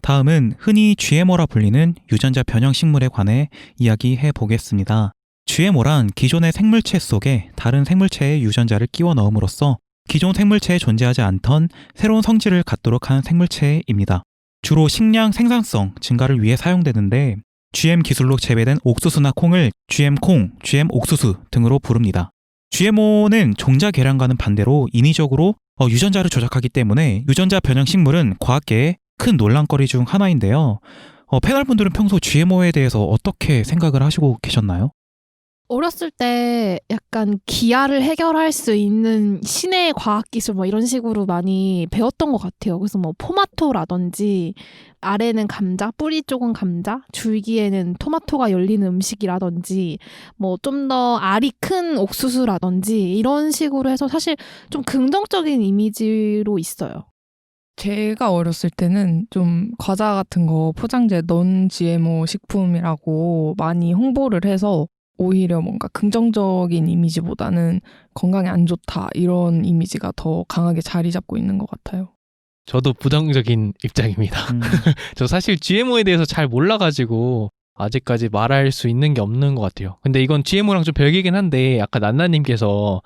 다음은 흔히 GMO라 불리는 유전자 변형 식물에 관해 이야기해 보겠습니다. GMO란 기존의 생물체 속에 다른 생물체의 유전자를 끼워 넣음으로써 기존 생물체에 존재하지 않던 새로운 성질을 갖도록 한 생물체입니다. 주로 식량 생산성 증가를 위해 사용되는데 GM 기술로 재배된 옥수수나 콩을 GM콩, GM옥수수 등으로 부릅니다. GMO는 종자 개량과는 반대로 인위적으로 유전자를 조작하기 때문에 유전자 변형 식물은 과학계의 큰 논란거리 중 하나인데요. 패널분들은 평소 GMO에 대해서 어떻게 생각을 하시고 계셨나요? 어렸을 때 약간 기아를 해결할 수 있는 신의 과학기술 뭐 이런 식으로 많이 배웠던 것 같아요. 그래서 뭐 포마토라든지 아래는 감자, 뿌리 쪽은 감자, 줄기에는 토마토가 열리는 음식이라든지 뭐 좀 더 알이 큰 옥수수라든지 이런 식으로 해서 사실 좀 긍정적인 이미지로 있어요. 제가 어렸을 때는 좀 과자 같은 거 포장재 넌 GMO 식품이라고 많이 홍보를 해서 오히려 뭔가 긍정적인 이미지보다는 건강에 안 좋다 이런 이미지가 더 강하게 자리 잡고 있는 것 같아요. 저도 부정적인 입장입니다. 저 사실 GMO에 대해서 잘 몰라가지고 아직까지 말할 수 있는 게 없는 것 같아요. 근데 이건 GMO랑 좀 별개긴 한데 아까 난나님께서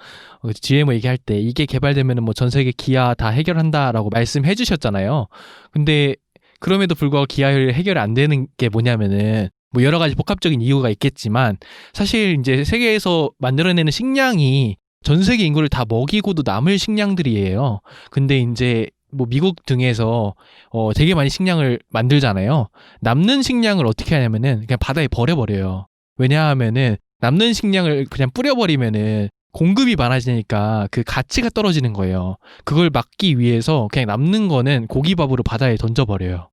GMO 얘기할 때 이게 개발되면 뭐 전 세계 기아 다 해결한다라고 말씀해 주셨잖아요. 근데 그럼에도 불구하고 기아를 해결이 안 되는 게 뭐냐면은 뭐 여러 가지 복합적인 이유가 있겠지만 사실 이제 세계에서 만들어내는 식량이 전 세계 인구를 다 먹이고도 남을 식량들이에요. 근데 이제 뭐 미국 등에서 되게 많이 식량을 만들잖아요. 남는 식량을 어떻게 하냐면은 그냥 바다에 버려버려요. 왜냐하면은 남는 식량을 그냥 뿌려버리면은 공급이 많아지니까 그 가치가 떨어지는 거예요. 그걸 막기 위해서 그냥 남는 거는 고기밥으로 바다에 던져버려요.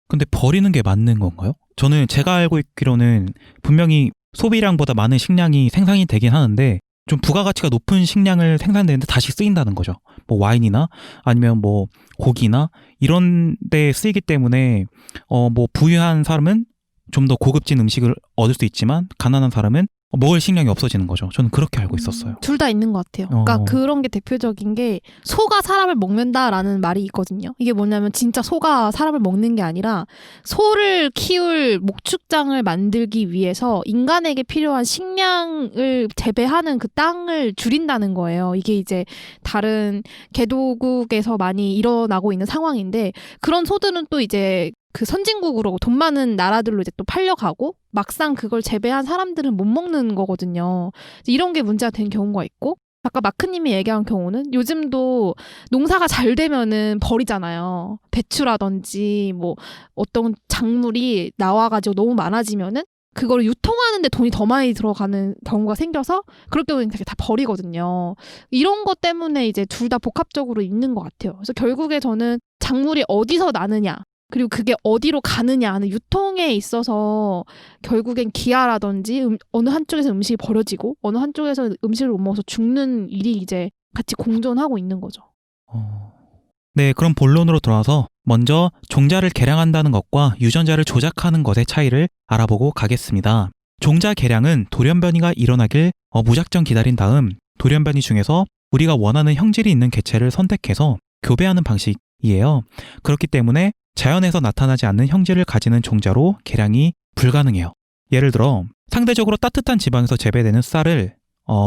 근데 버리는 게 맞는 건가요? 저는 제가 알고 있기로는 분명히 소비량보다 많은 식량이 생산이 되긴 하는데 좀 부가가치가 높은 식량을 생산되는데 다시 쓰인다는 거죠. 뭐 와인이나 아니면 뭐 고기나 이런 데 쓰이기 때문에 뭐 부유한 사람은 좀 더 고급진 음식을 얻을 수 있지만 가난한 사람은 먹을 식량이 없어지는 거죠. 저는 그렇게 알고 있었어요. 둘 다 있는 것 같아요. 그러니까 그런 게 대표적인 게 소가 사람을 먹는다라는 말이 있거든요. 이게 뭐냐면 진짜 소가 사람을 먹는 게 아니라 소를 키울 목축장을 만들기 위해서 인간에게 필요한 식량을 재배하는 그 땅을 줄인다는 거예요. 이게 이제 다른 개도국에서 많이 일어나고 있는 상황인데 그런 소들은 또 이제 그 선진국으로 돈 많은 나라들로 이제 또 팔려가고 막상 그걸 재배한 사람들은 못 먹는 거거든요. 이런 게 문제가 된 경우가 있고 아까 마크님이 얘기한 경우는 요즘도 농사가 잘 되면은 버리잖아요. 배추라든지 뭐 어떤 작물이 나와가지고 너무 많아지면은 그걸 유통하는데 돈이 더 많이 들어가는 경우가 생겨서 그럴 경우는 되게 다 버리거든요. 이런 것 때문에 이제 둘 다 복합적으로 있는 것 같아요. 그래서 결국에 저는 작물이 어디서 나느냐 그리고 그게 어디로 가느냐 하는 유통에 있어서 결국엔 기아라든지 어느 한쪽에서 음식이 버려지고 어느 한쪽에서 음식을 못 먹어서 죽는 일이 이제 같이 공존하고 있는 거죠. 네, 그럼 본론으로 돌아와서 먼저 종자를 개량한다는 것과 유전자를 조작하는 것의 차이를 알아보고 가겠습니다. 종자 개량은 돌연변이가 일어나길 무작정 기다린 다음 돌연변이 중에서 우리가 원하는 형질이 있는 개체를 선택해서 교배하는 방식이에요. 그렇기 때문에 자연에서 나타나지 않는 형질을 가지는 종자로 개량이 불가능해요. 예를 들어 상대적으로 따뜻한 지방에서 재배되는 쌀을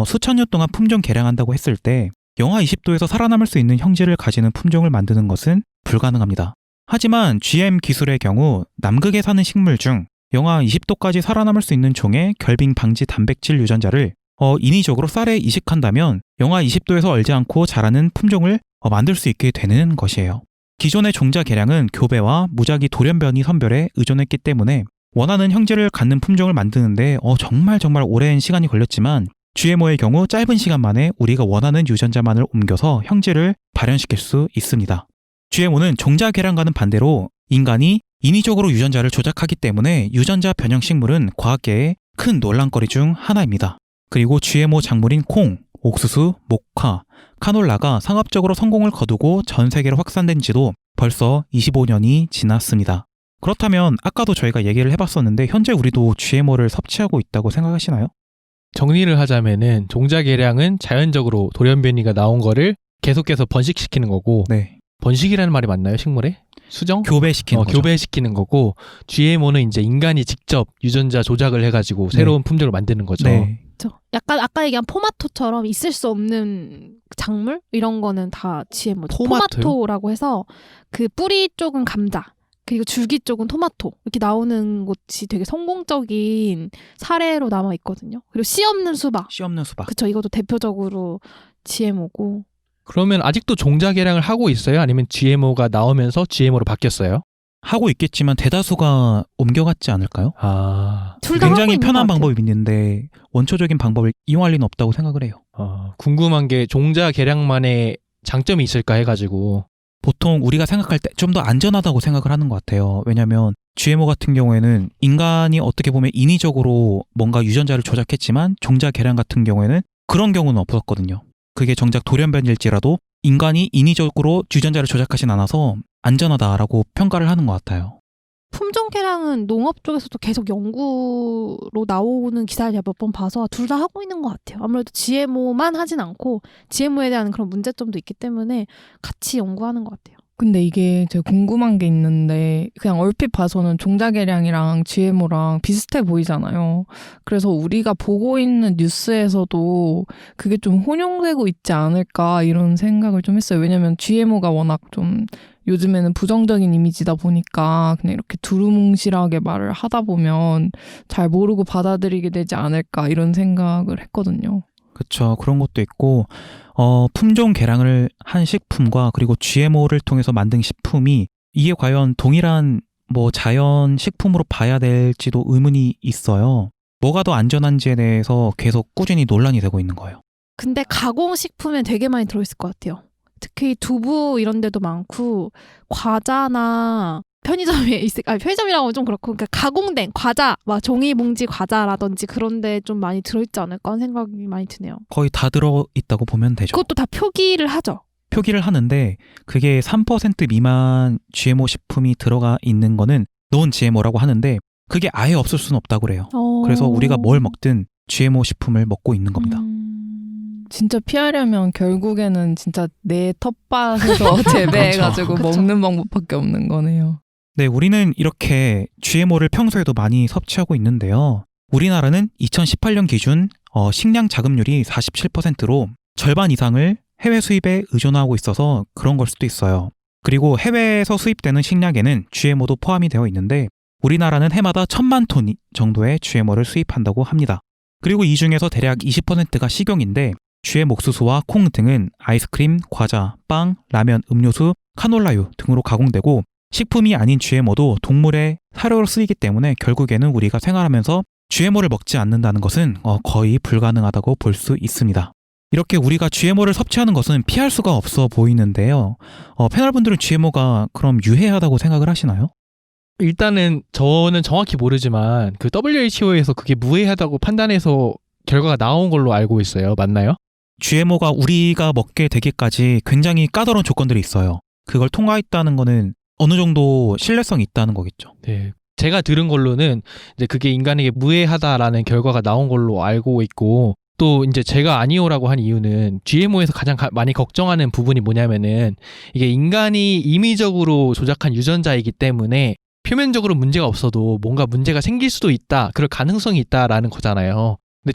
수천 년 동안 품종 개량한다고 했을 때 영하 20도에서 살아남을 수 있는 형질을 가지는 품종을 만드는 것은 불가능합니다. 하지만 GM 기술의 경우 남극에 사는 식물 중 영하 20도까지 살아남을 수 있는 종의 결빙 방지 단백질 유전자를 인위적으로 쌀에 이식한다면 영하 20도에서 얼지 않고 자라는 품종을 만들 수 있게 되는 것이에요. 기존의 종자 개량은 교배와 무작위 돌연변이 선별에 의존했기 때문에 원하는 형질을 갖는 품종을 만드는데 정말 오랜 시간이 걸렸지만 GMO의 경우 짧은 시간 만에 우리가 원하는 유전자만을 옮겨서 형질을 발현시킬 수 있습니다. GMO는 종자 개량과는 반대로 인간이 인위적으로 유전자를 조작하기 때문에 유전자 변형 식물은 과학계의 큰 논란거리 중 하나입니다. 그리고 GMO 작물인 콩, 옥수수, 목화, 카놀라가 상업적으로 성공을 거두고 전 세계로 확산된 지도 벌써 25년이 지났습니다. 그렇다면 아까도 저희가 얘기를 해봤었는데 현재 우리도 GMO를 섭취하고 있다고 생각하시나요? 정리를 하자면은 종자 개량은 자연적으로 돌연변이가 나온 거를 계속해서 번식시키는 거고 네. 번식이라는 말이 맞나요, 식물에? 수정? 교배시키는 거죠. 교배시키는 거고 GMO는 이제 인간이 직접 유전자 조작을 해가지고 네. 새로운 품종을 만드는 거죠. 네. 그렇죠. 약간 아까 얘기한 포마토처럼 있을 수 없는 작물 이런 거는 다 GMO죠. 토마토요? 토마토라고 해서 그 뿌리 쪽은 감자 그리고 줄기 쪽은 토마토 이렇게 나오는 것이 되게 성공적인 사례로 남아 있거든요. 그리고 씨 없는 수박. 씨 없는 수박. 그쵸. 이것도 대표적으로 GMO고. 그러면 아직도 종자 개량을 하고 있어요? 아니면 GMO가 나오면서 GMO로 바뀌었어요? 하고 있겠지만 대다수가 옮겨갔지 않을까요? 아, 둘 다 하고 굉장히 있는 편한 것 같아요. 방법이 있는데 원초적인 방법을 이용할 리는 없다고 생각을 해요. 궁금한 게 종자 개량만의 장점이 있을까 해가지고. 보통 우리가 생각할 때 좀 더 안전하다고 생각을 하는 것 같아요. 왜냐하면 GMO 같은 경우에는 인간이 어떻게 보면 인위적으로 뭔가 유전자를 조작했지만 종자 개량 같은 경우에는 그런 경우는 없었거든요. 그게 정작 돌연변일지라도 인간이 인위적으로 유전자를 조작하진 않아서 안전하다라고 평가를 하는 것 같아요. 품종 개량은 농업 쪽에서도 계속 연구로 나오는 기사를 제가 몇 번 봐서 둘 다 하고 있는 것 같아요. 아무래도 GMO만 하진 않고 GMO에 대한 그런 문제점도 있기 때문에 같이 연구하는 것 같아요. 근데 이게 제가 궁금한 게 있는데 그냥 얼핏 봐서는 종자 개량이랑 GMO랑 비슷해 보이잖아요. 그래서 우리가 보고 있는 뉴스에서도 그게 좀 혼용되고 있지 않을까 이런 생각을 좀 했어요. 왜냐면 GMO가 워낙 좀 요즘에는 부정적인 이미지다 보니까 그냥 이렇게 두루뭉실하게 말을 하다 보면 잘 모르고 받아들이게 되지 않을까 이런 생각을 했거든요. 그렇죠. 그런 것도 있고 품종 개량을 한 식품과 그리고 GMO를 통해서 만든 식품이 이게 과연 동일한 자연 식품으로 봐야 될지도 의문이 있어요. 뭐가 더 안전한지에 대해서 계속 꾸준히 논란이 되고 있는 거예요. 근데 가공식품에 되게 많이 들어있을 것 같아요. 특히 두부 이런 데도 많고 과자나 편의점에 편의점이라고 하면 좀 그렇고 그러니까 가공된 과자, 막 종이봉지 과자라든지 그런 데 좀 많이 들어있지 않을까 하는 생각이 많이 드네요. 거의 다 들어있다고 보면 되죠. 그것도 다 표기를 하죠. 표기를 하는데 그게 3% 미만 GMO 식품이 들어가 있는 거는 논 GMO라고 하는데 그게 아예 없을 수는 없다고 그래요. 그래서 우리가 뭘 먹든 GMO 식품을 먹고 있는 겁니다. 진짜 피하려면 결국에는 진짜 내 텃밭에서 재배해가지고 그렇죠. 먹는 방법밖에 없는 거네요. 네, 우리는 이렇게 GMO를 평소에도 많이 섭취하고 있는데요. 우리나라는 2018년 기준 식량 자급률이 47%로 절반 이상을 해외 수입에 의존하고 있어서 그런 걸 수도 있어요. 그리고 해외에서 수입되는 식량에는 GMO도 포함이 되어 있는데 우리나라는 해마다 1000만 톤 정도의 GMO를 수입한다고 합니다. 그리고 이 중에서 대략 20%가 식용인데 GM 옥수수와 콩 등은 아이스크림, 과자, 빵, 라면, 음료수, 카놀라유 등으로 가공되고 식품이 아닌 GMO도 동물의 사료로 쓰이기 때문에 결국에는 우리가 생활하면서 GMO를 먹지 않는다는 것은 거의 불가능하다고 볼 수 있습니다. 이렇게 우리가 GMO를 섭취하는 것은 피할 수가 없어 보이는데요. 패널분들은 GMO가 그럼 유해하다고 생각을 하시나요? 일단은 저는 정확히 모르지만 그 WHO에서 그게 무해하다고 판단해서 결과가 나온 걸로 알고 있어요. 맞나요? GMO가 우리가 먹게 되기까지 굉장히 까다로운 조건들이 있어요. 그걸 통과했다는 거는 어느 정도 신뢰성이 있다는 거겠죠. 네. 제가 들은 걸로는 이제 그게 인간에게 무해하다라는 결과가 나온 걸로 알고 있고 또 이제 제가 아니오라고 한 이유는 GMO에서 가장 많이 걱정하는 부분이 뭐냐면은 이게 인간이 임의적으로 조작한 유전자이기 때문에 표면적으로 문제가 없어도 뭔가 문제가 생길 수도 있다. 그럴 가능성이 있다라는 거잖아요. 근데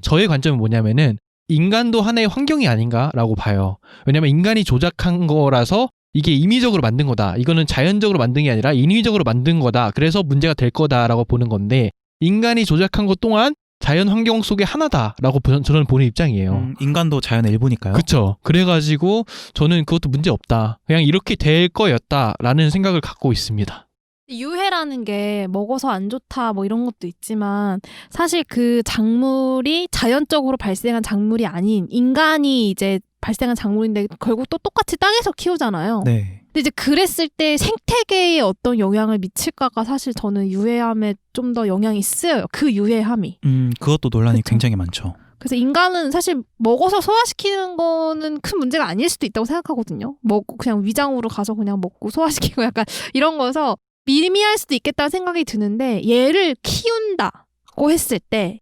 저의 관점은 뭐냐면은 인간도 하나의 환경이 아닌가라고 봐요. 왜냐면 인간이 조작한 거라서 이게 임의적으로 만든 거다. 이거는 자연적으로 만든 게 아니라 인위적으로 만든 거다. 그래서 문제가 될 거다라고 보는 건데 인간이 조작한 것 또한 자연 환경 속의 하나다라고 저는 보는 입장이에요. 인간도 자연의 일부니까요. 그렇죠. 그래가지고 저는 그것도 문제 없다. 그냥 이렇게 될 거였다라는 생각을 갖고 있습니다. 유해라는 게 먹어서 안 좋다 뭐 이런 것도 있지만 사실 그 작물이 자연적으로 발생한 작물이 아닌 인간이 이제 발생한 작물인데 결국 또 똑같이 땅에서 키우잖아요. 네. 근데 이제 그랬을 때 생태계에 어떤 영향을 미칠까가 사실 저는 유해함에 좀 더 영향이 쓰여요. 그 유해함이. 그것도 논란이 그쵸. 굉장히 많죠. 그래서 인간은 사실 먹어서 소화시키는 거는 큰 문제가 아닐 수도 있다고 생각하거든요. 먹고 그냥 위장으로 가서 그냥 먹고 소화시키고 약간 이런 거서 미미할 수도 있겠다는 생각이 드는데 얘를 키운다고 했을 때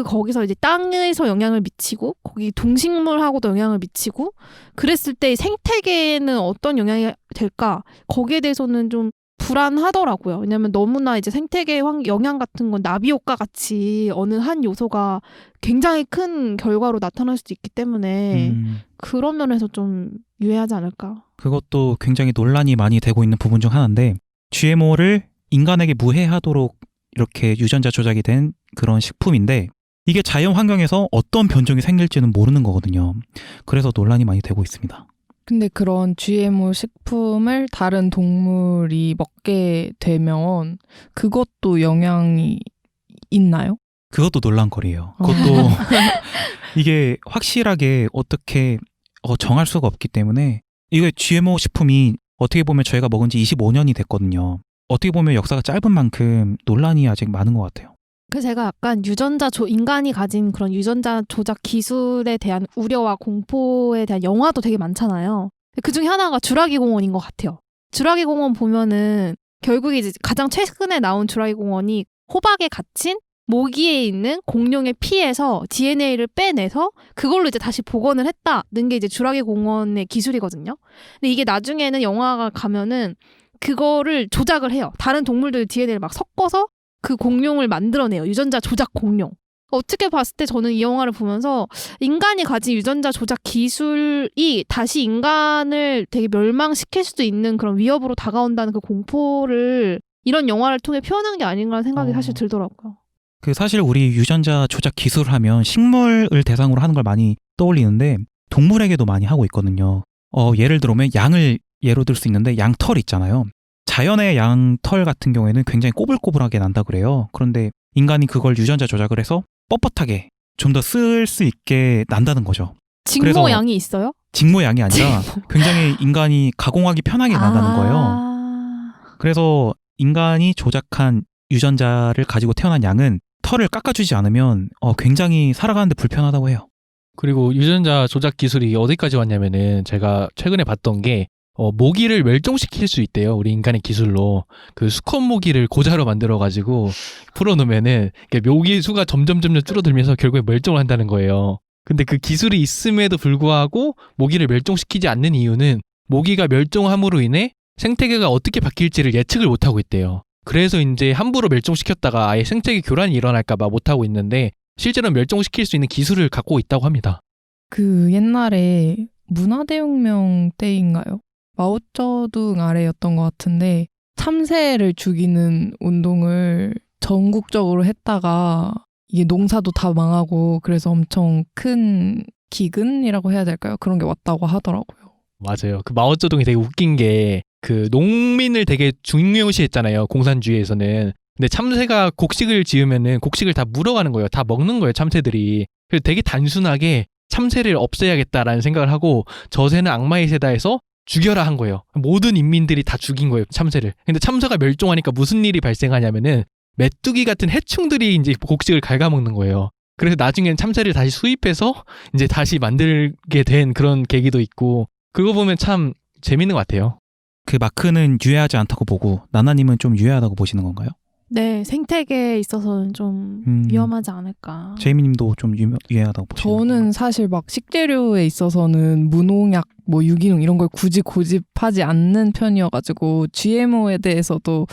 거기서 이제 땅에서 영향을 미치고 거기 동식물하고도 영향을 미치고 그랬을 때 생태계에는 어떤 영향이 될까? 거기에 대해서는 좀 불안하더라고요. 왜냐하면 너무나 이제 생태계 영향 같은 건 나비 효과 같이 어느 한 요소가 굉장히 큰 결과로 나타날 수도 있기 때문에 그런 면에서 좀 유해하지 않을까. 그것도 굉장히 논란이 많이 되고 있는 부분 중 하나인데 GMO를 인간에게 무해하도록 이렇게 유전자 조작이 된 그런 식품인데 이게 자연 환경에서 어떤 변종이 생길지는 모르는 거거든요. 그래서 논란이 많이 되고 있습니다. 근데 그런 GMO 식품을 다른 동물이 먹게 되면 그것도 영향이 있나요? 그것도 논란거리예요. 그것도 이게 확실하게 어떻게 정할 수가 없기 때문에 이게 GMO 식품이 어떻게 보면 저희가 먹은 지 25년이 됐거든요. 어떻게 보면 역사가 짧은 만큼 논란이 아직 많은 것 같아요. 그래서 제가 약간 인간이 가진 그런 유전자 조작 기술에 대한 우려와 공포에 대한 영화도 되게 많잖아요. 그 중에 하나가 주라기 공원인 것 같아요. 주라기 공원 보면은 결국에 이제 가장 최근에 나온 주라기 공원이 호박에 갇힌 모기에 있는 공룡의 피에서 DNA를 빼내서 그걸로 이제 다시 복원을 했다는 게 이제 주라기 공원의 기술이거든요. 근데 이게 나중에는 영화가 가면은 그거를 조작을 해요. 다른 동물들 DNA를 막 섞어서 그 공룡을 만들어내요. 유전자 조작 공룡. 어떻게 봤을 때 저는 이 영화를 보면서 인간이 가진 유전자 조작 기술이 다시 인간을 되게 멸망시킬 수도 있는 그런 위협으로 다가온다는 그 공포를 이런 영화를 통해 표현한 게 아닌가 생각이 사실 들더라고요. 그 사실 우리 유전자 조작 기술을 하면 식물을 대상으로 하는 걸 많이 떠올리는데 동물에게도 많이 하고 있거든요. 예를 들면 양을 예로 들 수 있는데 양털 있잖아요. 자연의 양털 같은 경우에는 굉장히 꼬불꼬불하게 난다 그래요. 그런데 인간이 그걸 유전자 조작을 해서 뻣뻣하게 좀 더 쓸 수 있게 난다는 거죠. 직모 양이 있어요? 직모 양이 아니라 굉장히 인간이 가공하기 편하게 난다는 거예요. 그래서 인간이 조작한 유전자를 가지고 태어난 양은 털을 깎아주지 않으면 굉장히 살아가는데 불편하다고 해요. 그리고 유전자 조작 기술이 어디까지 왔냐면은 제가 최근에 봤던 게 모기를 멸종시킬 수 있대요. 우리 인간의 기술로. 그 수컷 모기를 고자로 만들어가지고 풀어놓으면은 모기 수가 점점 줄어들면서 결국에 멸종을 한다는 거예요. 근데 그 기술이 있음에도 불구하고 모기를 멸종시키지 않는 이유는 모기가 멸종함으로 인해 생태계가 어떻게 바뀔지를 예측을 못하고 있대요. 그래서 이제 함부로 멸종시켰다가 아예 생태계 교란이 일어날까봐 못하고 있는데 실제로 멸종시킬 수 있는 기술을 갖고 있다고 합니다. 그 옛날에 문화대혁명 때인가요? 마오쩌둥 아래였던 것 같은데 참새를 죽이는 운동을 전국적으로 했다가 이게 농사도 다 망하고 그래서 엄청 큰 기근이라고 해야 될까요? 그런 게 왔다고 하더라고요. 맞아요. 그 마오쩌둥이 되게 웃긴 게 그 농민을 되게 중요시했잖아요. 공산주의에서는. 근데 참새가 곡식을 지으면은 곡식을 다 물어가는 거예요. 다 먹는 거예요. 참새들이. 그래서 되게 단순하게 참새를 없애야겠다라는 생각을 하고 저 새는 악마의 새다 해서 죽여라 한 거예요. 모든 인민들이 다 죽인 거예요. 참새를. 근데 참새가 멸종하니까 무슨 일이 발생하냐면은 메뚜기 같은 해충들이 이제 곡식을 갉아먹는 거예요. 그래서 나중에는 참새를 다시 수입해서 이제 다시 만들게 된 그런 계기도 있고 그거 보면 참 재밌는 것 같아요. 그 마크는 유해하지 않다고 보고 나나님은 좀 유해하다고 보시는 건가요? 네, 생태계에 있어서는 좀 위험하지 않을까. 제이미님도 좀 유해하다고 보시는 건가요? 저는 사실 막 식재료에 있어서는 무농약, 유기농 이런 걸 굳이 고집하지 않는 편이어가지고 GMO에 대해서도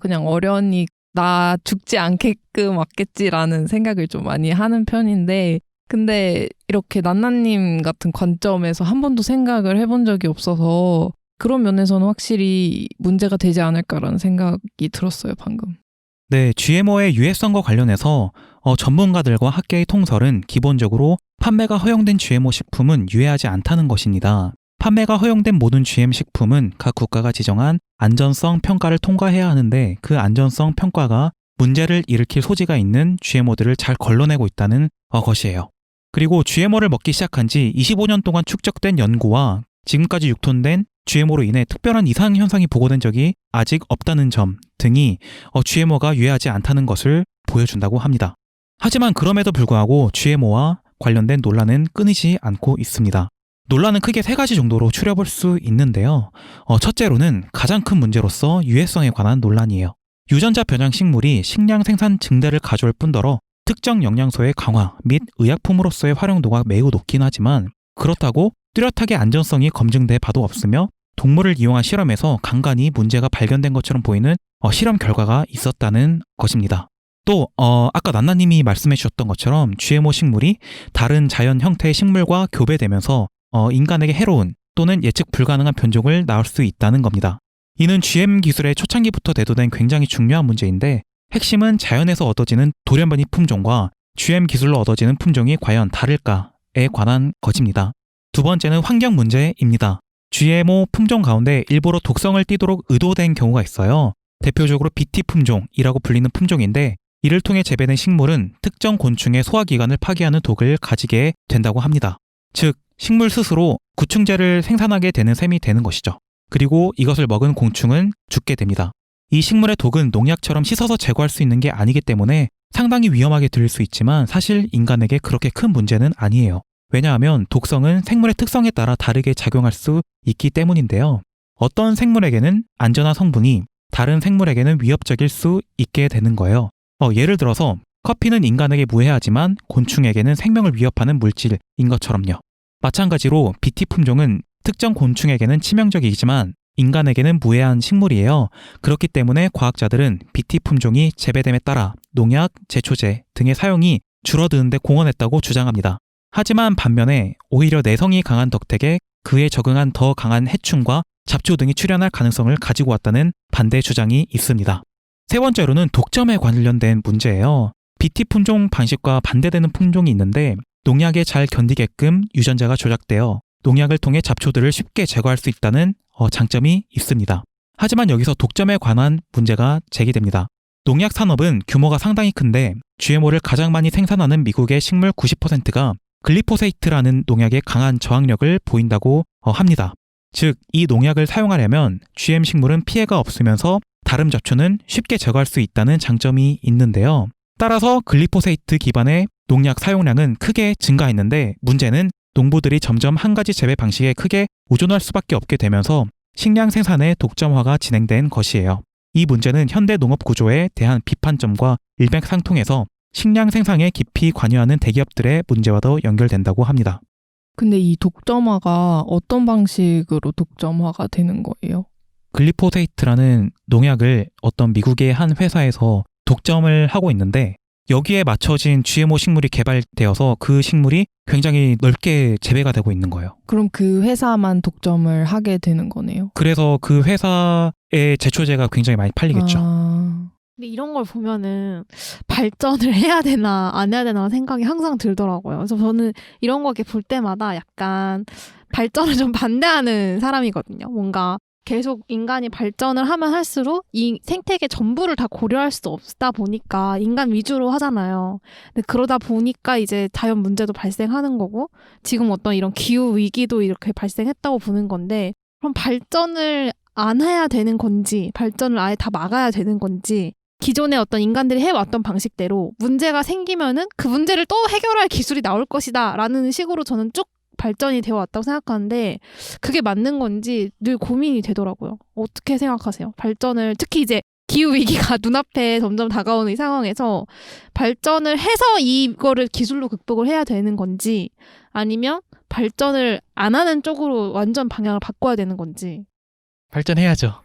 그냥 어련히 나 죽지 않게끔 왔겠지라는 생각을 좀 많이 하는 편인데 근데 이렇게 난나님 같은 관점에서 한 번도 생각을 해본 적이 없어서 그런 면에서는 확실히 문제가 되지 않을까라는 생각이 들었어요, 방금. 네, GMO의 유해성과 관련해서 전문가들과 학계의 통설은 기본적으로 판매가 허용된 GMO 식품은 유해하지 않다는 것입니다. 판매가 허용된 모든 GM 식품은 각 국가가 지정한 안전성 평가를 통과해야 하는데 그 안전성 평가가 문제를 일으킬 소지가 있는 GMO들을 잘 걸러내고 있다는 것이에요. 그리고 GMO를 먹기 시작한 지 25년 동안 축적된 연구와 지금까지 유통된 GMO로 인해 특별한 이상 현상이 보고된 적이 아직 없다는 점 등이 GMO가 유해하지 않다는 것을 보여준다고 합니다. 하지만 그럼에도 불구하고 GMO와 관련된 논란은 끊이지 않고 있습니다. 논란은 크게 3가지 정도로 추려볼 수 있는데요. 첫째로는 가장 큰 문제로서 유해성에 관한 논란이에요. 유전자 변형 식물이 식량 생산 증대를 가져올 뿐더러 특정 영양소의 강화 및 의약품으로서의 활용도가 매우 높긴 하지만 그렇다고 뚜렷하게 안전성이 검증돼 봐도 없으며 동물을 이용한 실험에서 간간히 문제가 발견된 것처럼 보이는 실험 결과가 있었다는 것입니다. 또 아까 난나님이 말씀해 주셨던 것처럼 GMO 식물이 다른 자연 형태의 식물과 교배되면서 인간에게 해로운 또는 예측 불가능한 변종을 낳을 수 있다는 겁니다. 이는 GM 기술의 초창기부터 대두된 굉장히 중요한 문제인데 핵심은 자연에서 얻어지는 돌연변이 품종과 GM 기술로 얻어지는 품종이 과연 다를까에 관한 것입니다. 두 번째는 환경 문제입니다. GMO 품종 가운데 일부러 독성을 띠도록 의도된 경우가 있어요. 대표적으로 BT 품종이라고 불리는 품종인데 이를 통해 재배된 식물은 특정 곤충의 소화기관을 파괴하는 독을 가지게 된다고 합니다. 즉, 식물 스스로 구충제를 생산하게 되는 셈이 되는 것이죠. 그리고 이것을 먹은 곤충은 죽게 됩니다. 이 식물의 독은 농약처럼 씻어서 제거할 수 있는 게 아니기 때문에 상당히 위험하게 들릴 수 있지만 사실 인간에게 그렇게 큰 문제는 아니에요. 왜냐하면 독성은 생물의 특성에 따라 다르게 작용할 수 있기 때문인데요. 어떤 생물에게는 안전한 성분이 다른 생물에게는 위협적일 수 있게 되는 거예요. 예를 들어서 커피는 인간에게 무해하지만 곤충에게는 생명을 위협하는 물질인 것처럼요. 마찬가지로 BT 품종은 특정 곤충에게는 치명적이지만 인간에게는 무해한 식물이에요. 그렇기 때문에 과학자들은 BT 품종이 재배됨에 따라 농약, 제초제 등의 사용이 줄어드는 데 공헌했다고 주장합니다. 하지만 반면에 오히려 내성이 강한 덕택에 그에 적응한 더 강한 해충과 잡초 등이 출현할 가능성을 가지고 왔다는 반대 주장이 있습니다. 세 번째로는 독점에 관련된 문제예요. BT 품종 방식과 반대되는 품종이 있는데 농약에 잘 견디게끔 유전자가 조작되어 농약을 통해 잡초들을 쉽게 제거할 수 있다는 장점이 있습니다. 하지만 여기서 독점에 관한 문제가 제기됩니다. 농약 산업은 규모가 상당히 큰데 GMO를 가장 많이 생산하는 미국의 식물 90%가 글리포세이트라는 농약에 강한 저항력을 보인다고 합니다. 즉, 이 농약을 사용하려면 GM 식물은 피해가 없으면서 다른 잡초는 쉽게 제거할 수 있다는 장점이 있는데요. 따라서 글리포세이트 기반의 농약 사용량은 크게 증가했는데 문제는 농부들이 점점 한 가지 재배 방식에 크게 의존할 수밖에 없게 되면서 식량 생산의 독점화가 진행된 것이에요. 이 문제는 현대 농업 구조에 대한 비판점과 일맥상통해서 식량 생산에 깊이 관여하는 대기업들의 문제와도 연결된다고 합니다. 근데 이 독점화가 어떤 방식으로 독점화가 되는 거예요? 글리포세이트라는 농약을 어떤 미국의 한 회사에서 독점을 하고 있는데 여기에 맞춰진 GMO 식물이 개발되어서 그 식물이 굉장히 넓게 재배가 되고 있는 거예요. 그럼 그 회사만 독점을 하게 되는 거네요? 그래서 그 회사의 제초제가 굉장히 많이 팔리겠죠. 근데 이런 걸 보면은 발전을 해야 되나 안 해야 되나 생각이 항상 들더라고요. 그래서 저는 이런 거 이렇게 볼 때마다 약간 발전을 좀 반대하는 사람이거든요. 뭔가 계속 인간이 발전을 하면 할수록 이 생태계 전부를 다 고려할 수 없다 보니까 인간 위주로 하잖아요. 근데 그러다 보니까 이제 자연 문제도 발생하는 거고 지금 어떤 이런 기후 위기도 이렇게 발생했다고 보는 건데 그럼 발전을 안 해야 되는 건지 발전을 아예 다 막아야 되는 건지 기존에 어떤 인간들이 해왔던 방식대로 문제가 생기면은 그 문제를 또 해결할 기술이 나올 것이다 라는 식으로 저는 쭉 발전이 되어 왔다고 생각하는데 그게 맞는 건지 늘 고민이 되더라고요. 어떻게 생각하세요? 발전을 특히 이제 기후위기가 눈앞에 점점 다가오는 이 상황에서 발전을 해서 이거를 기술로 극복을 해야 되는 건지 아니면 발전을 안 하는 쪽으로 완전 방향을 바꿔야 되는 건지. 발전해야죠.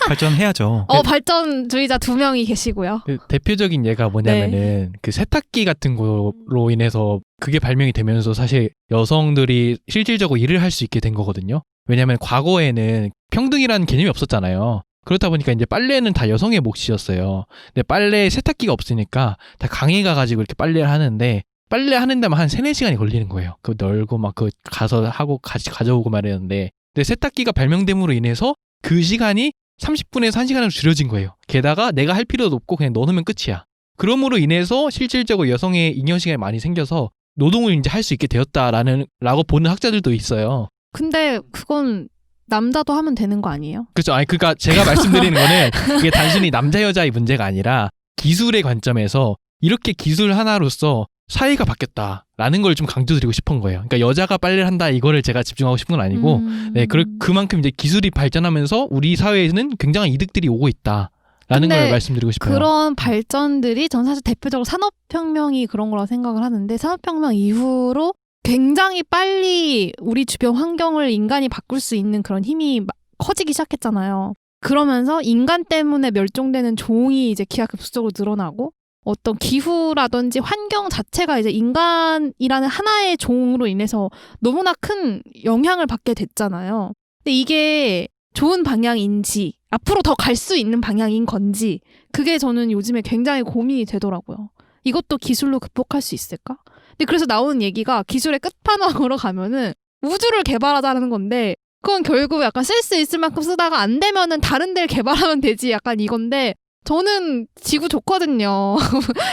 발전해야죠. 발전주의자 2명이 계시고요. 그 대표적인 예가 뭐냐면은 그 세탁기 같은 거로 인해서 그게 발명이 되면서 사실 여성들이 실질적으로 일을 할 수 있게 된 거거든요. 왜냐하면 과거에는 평등이라는 개념이 없었잖아요. 그렇다 보니까 이제 빨래는 다 여성의 몫이었어요. 근데 빨래 세탁기가 없으니까 다 강에 가가지고 이렇게 빨래를 하는데 빨래 하는 데만 한 3-4시간이 걸리는 거예요. 그거 널고 막 그 가서 하고 같이 가져오고 말했는데 근데 세탁기가 발명됨으로 인해서 그 시간이 30분에서 1시간으로 줄여진 거예요. 게다가 내가 할 필요도 없고 그냥 넣어놓으면 끝이야. 그러므로 인해서 실질적으로 여성의 잉여 시간이 많이 생겨서 노동을 이제 할 수 있게 되었다라고 보는 학자들도 있어요. 근데 그건 남자도 하면 되는 거 아니에요? 그렇죠. 그러니까 제가 말씀드리는 거는 이게 단순히 남자 여자의 문제가 아니라 기술의 관점에서 이렇게 기술 하나로서 사회가 바뀌었다라는 걸 좀 강조드리고 싶은 거예요. 그러니까 여자가 빨래를 한다 이거를 제가 집중하고 싶은 건 아니고, 네, 그만큼 이제 기술이 발전하면서 우리 사회에는 굉장한 이득들이 오고 있다. 라는 근데 걸 말씀드리고 싶어요. 그런 발전들이 전 사실 대표적으로 산업혁명이 그런 거라고 생각을 하는데 산업혁명 이후로 굉장히 빨리 우리 주변 환경을 인간이 바꿀 수 있는 그런 힘이 커지기 시작했잖아요. 그러면서 인간 때문에 멸종되는 종이 이제 기하급수적으로 늘어나고 어떤 기후라든지 환경 자체가 이제 인간이라는 하나의 종으로 인해서 너무나 큰 영향을 받게 됐잖아요. 근데 이게 좋은 방향인지 앞으로 더 갈 수 있는 방향인 건지 그게 저는 요즘에 굉장히 고민이 되더라고요. 이것도 기술로 극복할 수 있을까? 근데 그래서 나오는 얘기가 기술의 끝판왕으로 가면은 우주를 개발하자는 건데 그건 결국 약간 쓸 수 있을 만큼 쓰다가 안 되면은 다른 데를 개발하면 되지 약간 이건데 저는 지구 좋거든요.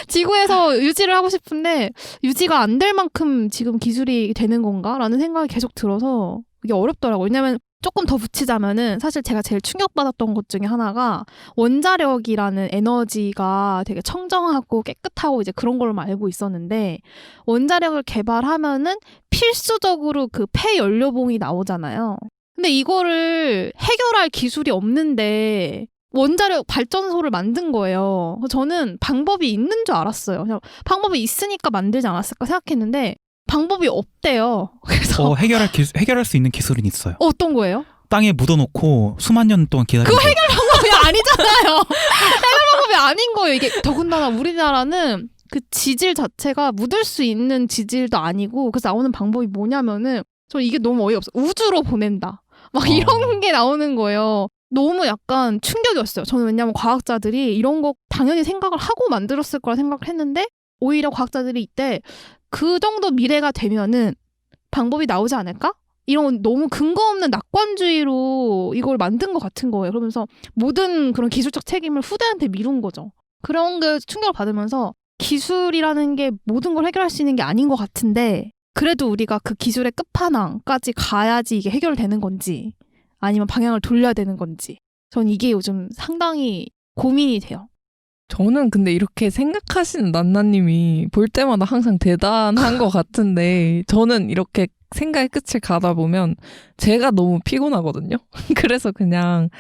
지구에서 유지를 하고 싶은데 유지가 안 될 만큼 지금 기술이 되는 건가? 라는 생각이 계속 들어서 이게 어렵더라고요. 왜냐면 조금 더 붙이자면은 사실 제가 제일 충격받았던 것 중에 하나가 원자력이라는 에너지가 되게 청정하고 깨끗하고 이제 그런 걸로 알고 있었는데 원자력을 개발하면은 필수적으로 그 폐연료봉이 나오잖아요. 근데 이거를 해결할 기술이 없는데 원자력 발전소를 만든 거예요. 저는 방법이 있는 줄 알았어요. 그냥 방법이 있으니까 만들지 않았을까 생각했는데 방법이 없대요. 그래서 해결할 수 있는 기술은 있어요. 어떤 거예요? 땅에 묻어놓고 수만 년 동안 기다리는 그거 거예요. 방법이 아니잖아요. 해결 방법이 아닌 거예요. 이게 더군다나 우리나라는 그 지질 자체가 묻을 수 있는 지질도 아니고 그래서 나오는 방법이 뭐냐면은 저 이게 너무 어이없어. 우주로 보낸다. 막 이런 게 나오는 거예요. 너무 약간 충격이었어요. 저는 왜냐면 과학자들이 이런 거 당연히 생각을 하고 만들었을 거라 생각을 했는데 오히려 과학자들이 이때 그 정도 미래가 되면은 방법이 나오지 않을까? 이런 너무 근거 없는 낙관주의로 이걸 만든 것 같은 거예요. 그러면서 모든 그런 기술적 책임을 후대한테 미룬 거죠. 그런 게 충격을 받으면서 기술이라는 게 모든 걸 해결할 수 있는 게 아닌 것 같은데 그래도 우리가 그 기술의 끝판왕까지 가야지 이게 해결되는 건지 아니면 방향을 돌려야 되는 건지 전 이게 요즘 상당히 고민이 돼요. 저는 근데 이렇게 생각하시는 난나님이 볼 때마다 항상 대단한 것 같은데 저는 이렇게 생각의 끝을 가다 보면 제가 너무 피곤하거든요. 그래서 그냥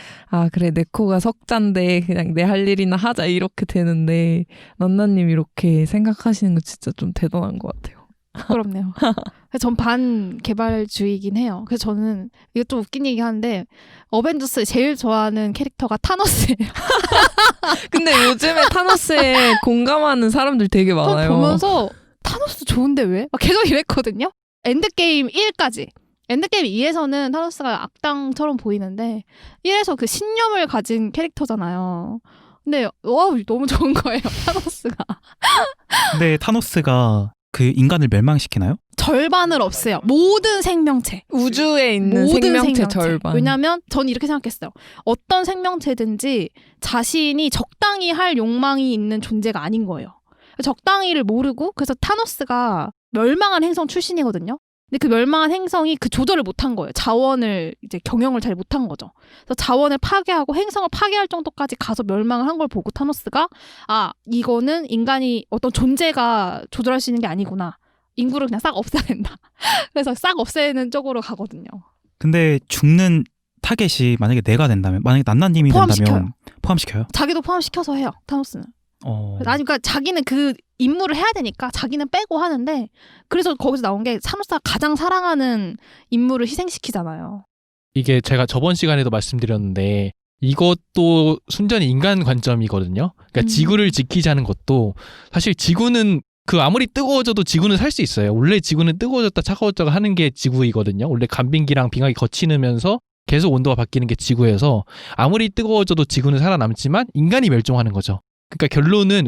그래 내 코가 석잔데 그냥 내 할 일이나 하자 이렇게 되는데 난나님 이렇게 생각하시는 거 진짜 좀 대단한 것 같아요. 부끄럽네요. 전 반개발주의이긴 해요. 그래서 저는 이거 좀 웃긴 얘기 하는데 어벤져스 제일 좋아하는 캐릭터가 타노스예요. 근데 요즘에 타노스에 공감하는 사람들 되게 많아요. 보면서 타노스 좋은데 왜? 막 계속 이랬거든요. 엔드게임 1까지. 엔드게임 2에서는 타노스가 악당처럼 보이는데 1에서 그 신념을 가진 캐릭터잖아요. 근데 너무 좋은 거예요. 타노스가. 근데 타노스가 그 인간을 멸망시키나요? 절반을 없애요. 모든 생명체. 우주에 있는 모든 생명체 절반. 왜냐면 전 이렇게 생각했어요. 어떤 생명체든지 자신이 적당히 할 욕망이 있는 존재가 아닌 거예요. 적당히를 모르고 그래서 타노스가 멸망한 행성 출신이거든요. 근데 그 멸망한 행성이 그 조절을 못한 거예요. 자원을 이제 경영을 잘 못한 거죠. 그래서 자원을 파괴하고 행성을 파괴할 정도까지 가서 멸망을 한 걸 보고 타노스가 이거는 인간이 어떤 존재가 조절할 수 있는 게 아니구나. 인구를 그냥 싹 없애야 된다. 그래서 싹 없애는 쪽으로 가거든요. 근데 죽는 타겟이 만약에 내가 된다면 만약에 난나님이 된다면 포함시켜요? 자기도 포함시켜서 해요. 타노스는. 그러니까 자기는 그 임무를 해야 되니까 자기는 빼고 하는데 그래서 거기서 나온 게 타노스가 가장 사랑하는 인물을 희생시키잖아요. 이게 제가 저번 시간에도 말씀드렸는데 이것도 순전히 인간 관점이거든요. 그러니까 지구를 지키자는 것도 사실 지구는 그 아무리 뜨거워져도 지구는 살 수 있어요. 원래 지구는 뜨거워졌다 차가워졌다 하는 게 지구이거든요. 원래 간빙기랑 빙하기 거치면서 계속 온도가 바뀌는 게 지구여서 아무리 뜨거워져도 지구는 살아남지만 인간이 멸종하는 거죠. 그러니까 결론은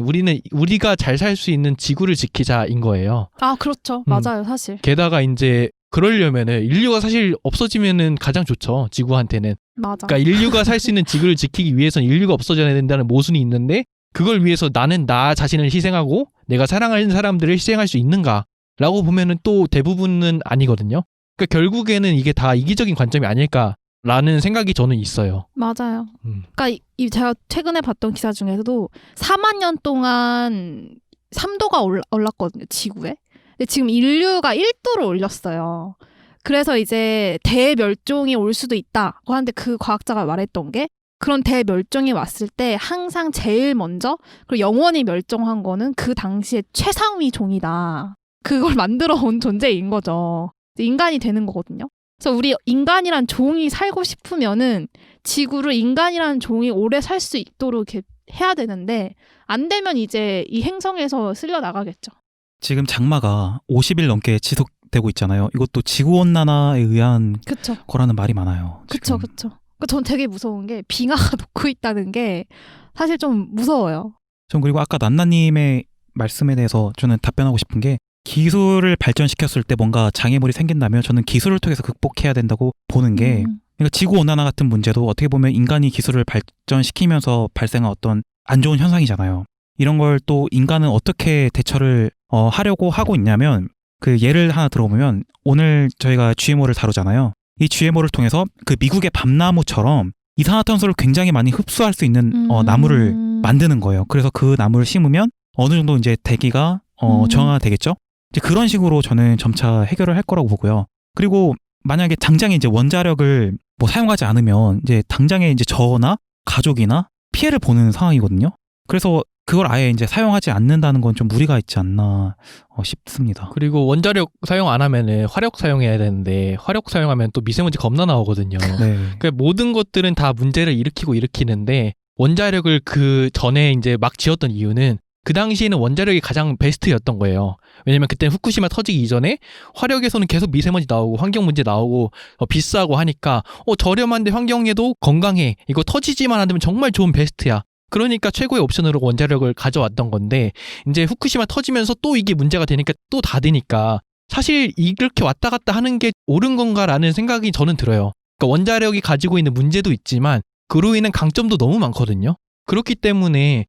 우리가 잘 살 수 있는 지구를 지키자인 거예요. 그렇죠. 맞아요, 사실. 게다가 이제 그러려면은 인류가 사실 없어지면은 가장 좋죠. 지구한테는. 맞아. 그러니까 인류가 살 수 있는 지구를 지키기 위해서는 인류가 없어져야 된다는 모순이 있는데 그걸 위해서 나는 나 자신을 희생하고 내가 사랑하는 사람들을 희생할 수 있는가라고 보면은 또 대부분은 아니거든요. 그러니까 결국에는 이게 다 이기적인 관점이 아닐까라는 생각이 저는 있어요. 맞아요. 그러니까 제가 최근에 봤던 기사 중에서도 4만 년 동안 3도가 올랐거든요, 지구에. 근데 지금 인류가 1도를 올렸어요. 그래서 이제 대멸종이 올 수도 있다고 하는데 그 과학자가 말했던 게 그런 대멸종이 왔을 때 항상 제일 먼저 그리고 영원히 멸종한 거는 그 당시에 최상위 종이다. 그걸 만들어 온 존재인 거죠. 인간이 되는 거거든요. 그래서 우리 인간이란 종이 살고 싶으면은 지구를 인간이란 종이 오래 살 수 있도록 이렇게 해야 되는데 안 되면 이제 이 행성에서 쓸려 나가겠죠. 지금 장마가 50일 넘게 지속되고 있잖아요. 이것도 지구온난화에 의한 그쵸. 거라는 말이 많아요. 그쵸, 지금. 그쵸. 그러니까 전 되게 무서운 게 빙하가 녹고 있다는 게 사실 좀 무서워요. 전 그리고 아까 난나님의 말씀에 대해서 저는 답변하고 싶은 게 기술을 발전시켰을 때 뭔가 장애물이 생긴다면 저는 기술을 통해서 극복해야 된다고 보는 게 그러니까 지구온난화 같은 문제도 어떻게 보면 인간이 기술을 발전시키면서 발생한 어떤 안 좋은 현상이잖아요. 이런 걸 또 인간은 어떻게 대처를 하려고 하고 있냐면 그 예를 하나 들어보면 오늘 저희가 GMO를 다루잖아요. 이 GMO를 통해서 그 미국의 밤나무처럼 이산화탄소를 굉장히 많이 흡수할 수 있는 나무를 만드는 거예요. 그래서 그 나무를 심으면 어느 정도 이제 대기가 정화되겠죠. 이제 그런 식으로 저는 점차 해결을 할 거라고 보고요. 그리고 만약에 당장에 이제 원자력을 뭐 사용하지 않으면 이제 당장에 이제 저나 가족이나 피해를 보는 상황이거든요. 그래서 그걸 아예 이제 사용하지 않는다는 건 좀 무리가 있지 않나 싶습니다. 그리고 원자력 사용 안 하면은 화력 사용해야 되는데 화력 사용하면 또 미세먼지 겁나 나오거든요. 네. 그러니까 모든 것들은 다 문제를 일으키는데 원자력을 그 전에 이제 막 지었던 이유는 그 당시에는 원자력이 가장 베스트였던 거예요. 왜냐면 그때 후쿠시마 터지기 이전에 화력에서는 계속 미세먼지 나오고 환경 문제 나오고 비싸고 하니까 저렴한데 환경에도 건강해. 이거 터지지만 않으면 정말 좋은 베스트야. 그러니까 최고의 옵션으로 원자력을 가져왔던 건데 이제 후쿠시마 터지면서 또 이게 문제가 되니까 또 닫으니까 사실 이렇게 왔다 갔다 하는 게 옳은 건가라는 생각이 저는 들어요. 그러니까 원자력이 가지고 있는 문제도 있지만 그로 인한 강점도 너무 많거든요. 그렇기 때문에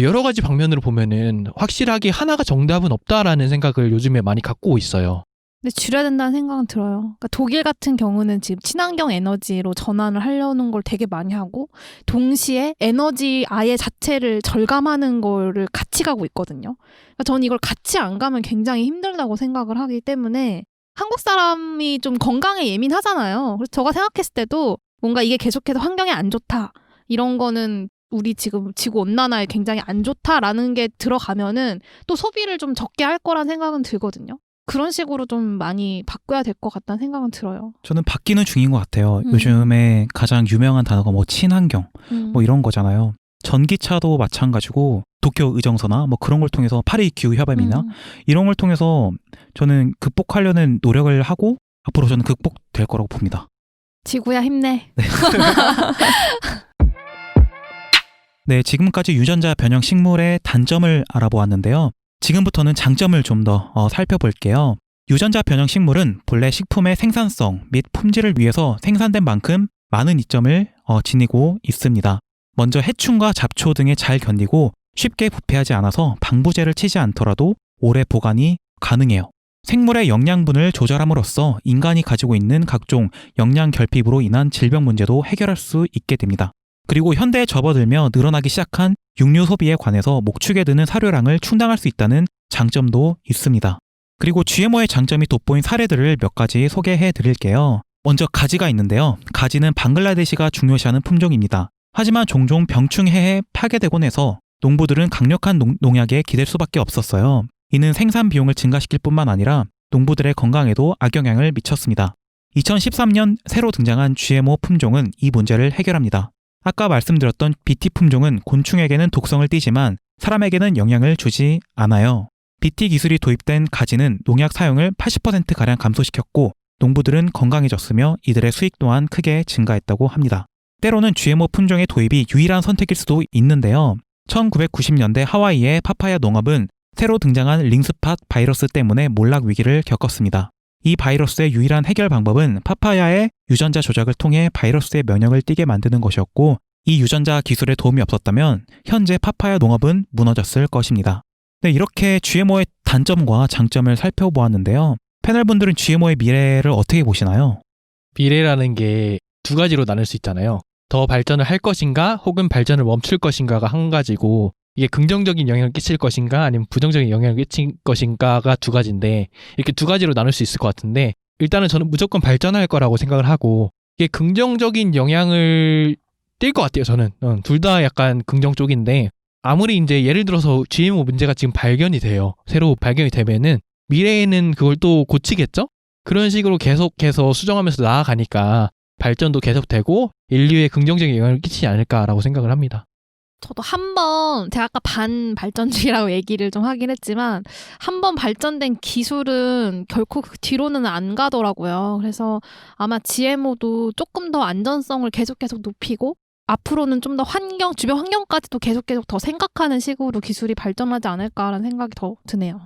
여러 가지 방면으로 보면은 확실하게 하나가 정답은 없다라는 생각을 요즘에 많이 갖고 있어요. 근데 줄여야 된다는 생각은 들어요. 그러니까 독일 같은 경우는 지금 친환경 에너지로 전환을 하려는 걸 되게 많이 하고 동시에 에너지 아예 자체를 절감하는 거를 같이 가고 있거든요. 그러니까 저는 이걸 같이 안 가면 굉장히 힘들다고 생각을 하기 때문에 한국 사람이 좀 건강에 예민하잖아요. 그래서 제가 생각했을 때도 뭔가 이게 계속해서 환경에 안 좋다. 이런 거는 우리 지금 지구온난화에 굉장히 안 좋다라는 게 들어가면은 또 소비를 좀 적게 할 거란 생각은 들거든요. 그런 식으로 좀 많이 바꿔야 될 것 같다는 생각은 들어요. 저는 바뀌는 중인 것 같아요. 요즘에 가장 유명한 단어가 뭐 친환경 뭐 이런 거잖아요. 전기차도 마찬가지고 도쿄 의정서나 뭐 그런 걸 통해서 파리 기후 협약이나 이런 걸 통해서 저는 극복하려는 노력을 하고 앞으로 저는 극복될 거라고 봅니다. 지구야 힘내. 네. 네, 지금까지 유전자 변형 식물의 단점을 알아보았는데요. 지금부터는 장점을 좀 더 살펴볼게요. 유전자 변형 식물은 본래 식품의 생산성 및 품질을 위해서 생산된 만큼 많은 이점을 지니고 있습니다. 먼저 해충과 잡초 등에 잘 견디고 쉽게 부패하지 않아서 방부제를 치지 않더라도 오래 보관이 가능해요. 생물의 영양분을 조절함으로써 인간이 가지고 있는 각종 영양 결핍으로 인한 질병 문제도 해결할 수 있게 됩니다. 그리고 현대에 접어들며 늘어나기 시작한 육류 소비에 관해서 목축에 드는 사료량을 충당할 수 있다는 장점도 있습니다. 그리고 GMO의 장점이 돋보인 사례들을 몇 가지 소개해 드릴게요. 먼저 가지가 있는데요. 가지는 방글라데시가 중요시하는 품종입니다. 하지만 종종 병충해에 파괴되곤 해서 농부들은 강력한 농약에 기댈 수밖에 없었어요. 이는 생산 비용을 증가시킬 뿐만 아니라 농부들의 건강에도 악영향을 미쳤습니다. 2013년 새로 등장한 GMO 품종은 이 문제를 해결합니다. 아까 말씀드렸던 BT 품종은 곤충에게는 독성을 띠지만 사람에게는 영향을 주지 않아요. BT 기술이 도입된 가지는 농약 사용을 80%가량 감소시켰고 농부들은 건강해졌으며 이들의 수익 또한 크게 증가했다고 합니다. 때로는 GMO 품종의 도입이 유일한 선택일 수도 있는데요. 1990년대 하와이의 파파야 농업은 새로 등장한 링스팟 바이러스 때문에 몰락 위기를 겪었습니다. 이 바이러스의 유일한 해결 방법은 파파야의 유전자 조작을 통해 바이러스의 면역을 띠게 만드는 것이었고 이 유전자 기술의 도움이 없었다면 현재 파파야 농업은 무너졌을 것입니다. 네, 이렇게 GMO의 단점과 장점을 살펴보았는데요. 패널분들은 GMO의 미래를 어떻게 보시나요? 미래라는 게 두 가지로 나눌 수 있잖아요. 더 발전을 할 것인가 혹은 발전을 멈출 것인가가 한 가지고 이게 긍정적인 영향을 끼칠 것인가 아니면 부정적인 영향을 끼칠 것인가가 두 가지인데 이렇게 두 가지로 나눌 수 있을 것 같은데 일단은 저는 무조건 발전할 거라고 생각을 하고 이게 긍정적인 영향을 뛸 것 같아요. 저는 둘 다 약간 긍정 쪽인데 아무리 이제 예를 들어서 GMO 문제가 지금 발견이 돼요. 새로 발견이 되면은 미래에는 그걸 또 고치겠죠? 그런 식으로 계속해서 수정하면서 나아가니까 발전도 계속되고 인류에 긍정적인 영향을 끼치지 않을까라고 생각을 합니다. 저도 제가 아까 반발전주의라고 얘기를 좀 하긴 했지만 한 번 발전된 기술은 결코 그 뒤로는 안 가더라고요. 그래서 아마 GMO도 조금 더 안전성을 계속 높이고 앞으로는 좀 더 주변 환경까지도 계속 더 생각하는 식으로 기술이 발전하지 않을까라는 생각이 더 드네요.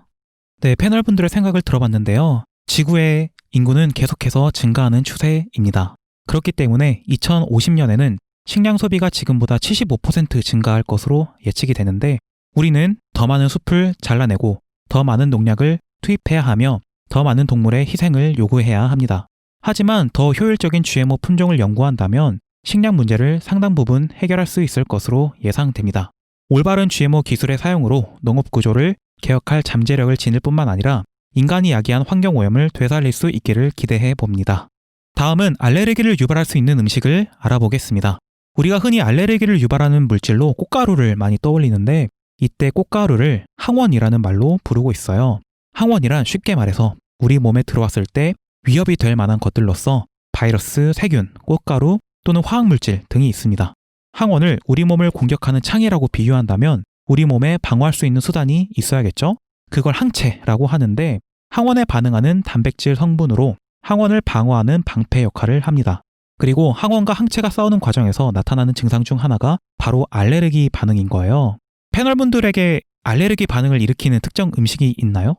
네, 패널분들의 생각을 들어봤는데요. 지구의 인구는 계속해서 증가하는 추세입니다. 그렇기 때문에 2050년에는 식량 소비가 지금보다 75% 증가할 것으로 예측이 되는데 우리는 더 많은 숲을 잘라내고 더 많은 농약을 투입해야 하며 더 많은 동물의 희생을 요구해야 합니다. 하지만 더 효율적인 GMO 품종을 연구한다면 식량 문제를 상당 부분 해결할 수 있을 것으로 예상됩니다. 올바른 GMO 기술의 사용으로 농업 구조를 개혁할 잠재력을 지닐 뿐만 아니라 인간이 야기한 환경오염을 되살릴 수 있기를 기대해 봅니다. 다음은 알레르기를 유발할 수 있는 음식을 알아보겠습니다. 우리가 흔히 알레르기를 유발하는 물질로 꽃가루를 많이 떠올리는데 이때 꽃가루를 항원이라는 말로 부르고 있어요. 항원이란 쉽게 말해서 우리 몸에 들어왔을 때 위협이 될 만한 것들로서 바이러스, 세균, 꽃가루 또는 화학물질 등이 있습니다. 항원을 우리 몸을 공격하는 창이라고 비유한다면 우리 몸에 방어할 수 있는 수단이 있어야겠죠? 그걸 항체라고 하는데 항원에 반응하는 단백질 성분으로 항원을 방어하는 방패 역할을 합니다. 그리고 항원과 항체가 싸우는 과정에서 나타나는 증상 중 하나가 바로 알레르기 반응인 거예요. 패널분들에게 알레르기 반응을 일으키는 특정 음식이 있나요?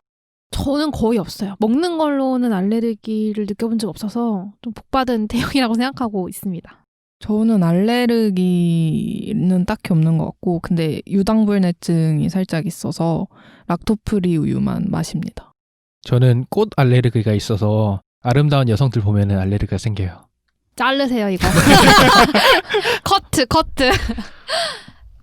저는 거의 없어요. 먹는 걸로는 알레르기를 느껴본 적 없어서 좀 복받은 태형이라고 생각하고 있습니다. 저는 알레르기는 딱히 없는 것 같고 근데 유당불내증이 살짝 있어서 락토프리 우유만 마십니다. 저는 꽃 알레르기가 있어서 아름다운 여성들 보면은 알레르기가 생겨요. 자르세요 이거. 커트.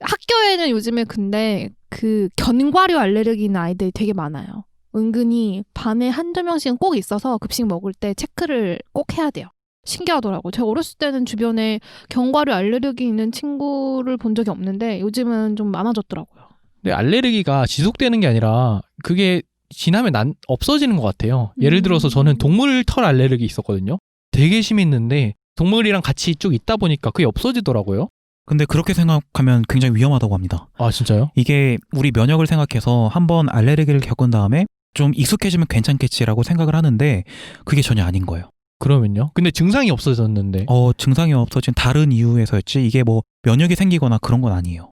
학교에는 요즘에 근데 그 견과류 알레르기 있는 아이들이 되게 많아요. 은근히 반에 한두 명씩은 꼭 있어서 급식 먹을 때 체크를 꼭 해야 돼요. 신기하더라고요. 제가 어렸을 때는 주변에 견과류 알레르기 있는 친구를 본 적이 없는데 요즘은 좀 많아졌더라고요. 근데 알레르기가 지속되는 게 아니라 그게 지나면 없어지는 것 같아요. 예를 들어서 저는 동물 털 알레르기 있었거든요. 되게 심했는데 동물이랑 같이 쭉 있다 보니까 그게 없어지더라고요. 근데 그렇게 생각하면 굉장히 위험하다고 합니다. 아 진짜요? 이게 우리 면역을 생각해서 한번 알레르기를 겪은 다음에 좀 익숙해지면 괜찮겠지라고 생각을 하는데 그게 전혀 아닌 거예요. 그러면요? 근데 증상이 없어졌는데. 증상이 없어진 다른 이유에서였지 이게 뭐 면역이 생기거나 그런 건 아니에요.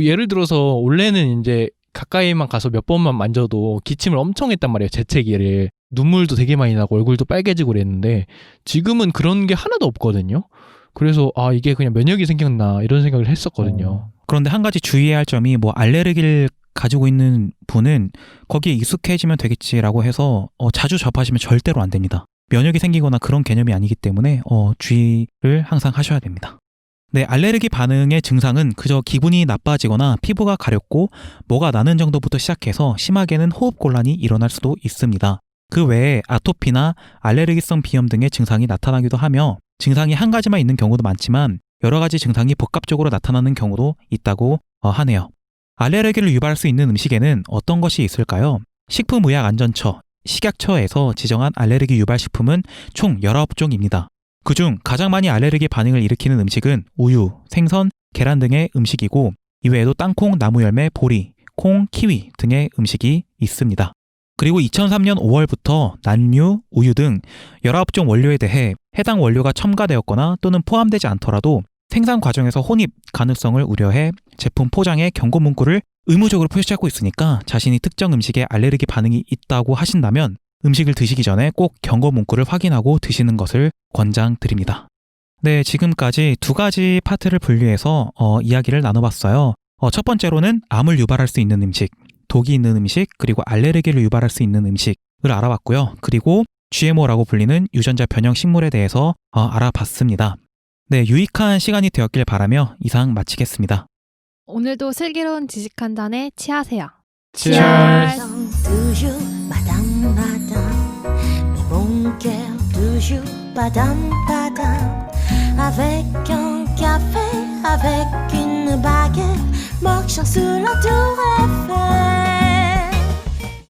예를 들어서 원래는 이제 가까이만 가서 몇 번만 만져도 기침을 엄청 했단 말이에요. 재채기를. 눈물도 되게 많이 나고 얼굴도 빨개지고 그랬는데 지금은 그런 게 하나도 없거든요. 그래서 이게 그냥 면역이 생겼나 이런 생각을 했었거든요. 그런데 한 가지 주의해야 할 점이 뭐 알레르기를 가지고 있는 분은 거기에 익숙해지면 되겠지라고 해서 자주 접하시면 절대로 안 됩니다. 면역이 생기거나 그런 개념이 아니기 때문에 주의를 항상 하셔야 됩니다. 네, 알레르기 반응의 증상은 그저 기분이 나빠지거나 피부가 가렵고 뭐가 나는 정도부터 시작해서 심하게는 호흡곤란이 일어날 수도 있습니다. 그 외에 아토피나 알레르기성 비염 등의 증상이 나타나기도 하며 증상이 한 가지만 있는 경우도 많지만 여러 가지 증상이 복합적으로 나타나는 경우도 있다고 하네요. 알레르기를 유발할 수 있는 음식에는 어떤 것이 있을까요? 식품의약안전처, 식약처에서 지정한 알레르기 유발 식품은 총 19종입니다. 그중 가장 많이 알레르기 반응을 일으키는 음식은 우유, 생선, 계란 등의 음식이고 이외에도 땅콩, 나무열매, 보리, 콩, 키위 등의 음식이 있습니다. 그리고 2003년 5월부터 난류, 우유 등 19종 원료에 대해 해당 원료가 첨가되었거나 또는 포함되지 않더라도 생산 과정에서 혼입 가능성을 우려해 제품 포장에 경고 문구를 의무적으로 표시하고 있으니까 자신이 특정 음식에 알레르기 반응이 있다고 하신다면 음식을 드시기 전에 꼭 경고 문구를 확인하고 드시는 것을 권장드립니다. 네, 지금까지 두 가지 파트를 분류해서 이야기를 나눠봤어요. 첫 번째로는 암을 유발할 수 있는 음식, 독이 있는 음식, 그리고 알레르기를 유발할 수 있는 음식을 알아봤고요. 그리고 GMO라고 불리는 유전자 변형 식물에 대해서 알아봤습니다. 네, 유익한 시간이 되었길 바라며 이상 마치겠습니다. 오늘도 슬기로운 지식 한 잔에 취하세요. Cheers. toujours madame mais mon cœur toujours padam padam avec un avec une baguette marchant sur la tour Eiffel.